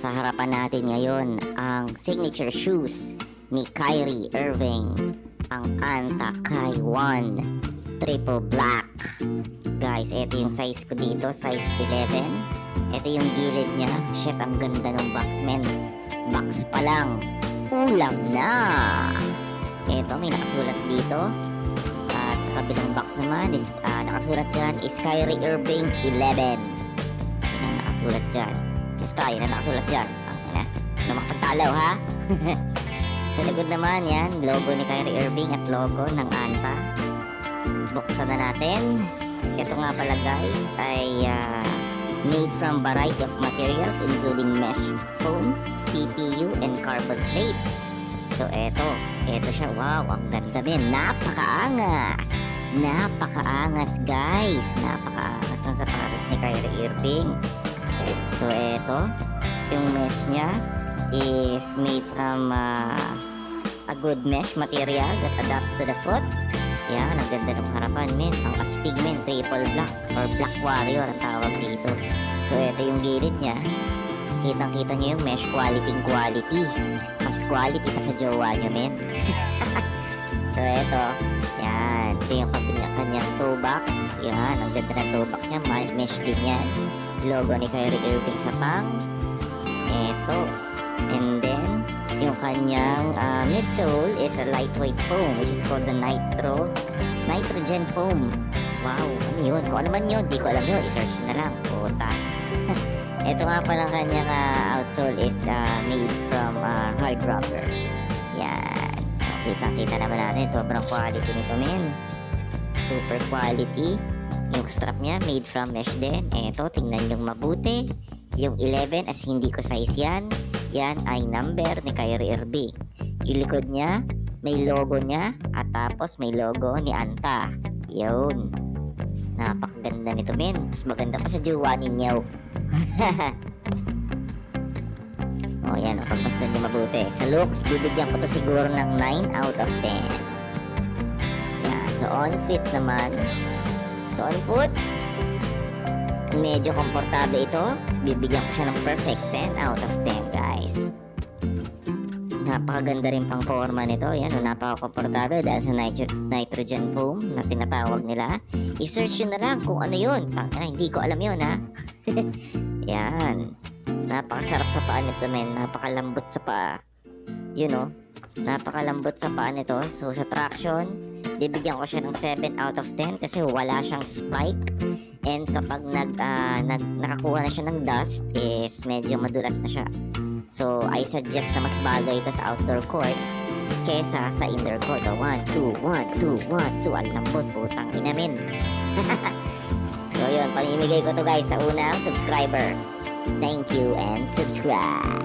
nasa harapan natin ngayon ang signature shoes ni Kyrie Irving, ang Anta Kai 1 Triple Black. Guys, ito yung size ko dito, size 11. Ito yung gilid niya. Shit, ang ganda ng box, men. Box pa lang, ulam na. Ito, may nakasulat dito. At sa kabilang box naman is nakasulat dyan is Kyrie Irving 11. Yun ang nakasulat dyan. Basta, yun ang nakasulat dyan. Yan na. Makapagtalaw, ha? Sa likod naman, yan, logo ni Kyrie Irving at logo ng Anta. Buksan na natin. Ito nga pala, guys, ay made from variety of materials including mesh foam, TPU, and carbon plate. So, eto siya. Wow, ang ganda din. Napakaangas! Napakaangas, guys! Napakaangas ng sapatos ni Kyrie Irving. So, eto, yung mesh niya is made from a good mesh material that adapts to the foot. Yan, ang ganda ng harapan, men. Ang astig, men. Triple black or black warrior ang tawag dito. So, ito yung gilid niya. Kitang-kita nyo yung mesh quality. Mas quality pa sa jowa nyo, men. So, ito. Yan. Ito yung kanyang toe box. Yan, ang ganda ng toe box niya. Mesh din yan. Logo ni Kyrie Irving sa pang. Ito. And then, yung kanyang midsole is a lightweight foam which is called the nitrogen foam. Wow, ano yun? Kung ano man yun, di ko alam yun. I-search na lang. Puta. Ito nga pala kanyang outsole is made from hard rubber. Yan. Kita naman natin. Sobrang quality nito, men. Super quality. Yung strap niya made from mesh din. Ito, tingnan yung mabuti. Yung 11 as hindi ko size yan. Yan ay number ni Kyrie Irving. Yung likod niya, may logo niya. At tapos may logo ni Anta. Yun. Napakaganda nito, men. Mas maganda pa sa jowa ninyo. O yan, pagmasdan niyo mabuti. Sa looks, bibigyan ko to siguro ng 9 out of 10. Yan. So on fit naman. So on foot, medyo komportable ito. Bibigyan ko siya ng perfect 10 out of 10, guys. Napakaganda rin pang forma nito. Yan, napaka-komportable dahil sa nitrogen foam na tinatawag nila. I-search nyo na lang kung ano yun. Hindi ko alam yun, ha. Yan. Napakasarap sa paa nito, men. Napakalambot sa paa. You know, napakalambot sa paa nito. So, sa traction, bibigyan ko siya ng 7 out of 10 kasi wala siyang spike. And kapag nakakuha na siya ng dust, is medyo madulas na siya. So, I suggest na mas bagay ito sa outdoor court kesa sa indoor court. 1, 2, 1, 2, 1, 2. Ang lambot, putang inamin. So, yun. Pamimigay ko to, guys, sa unang subscriber. Thank you and subscribe.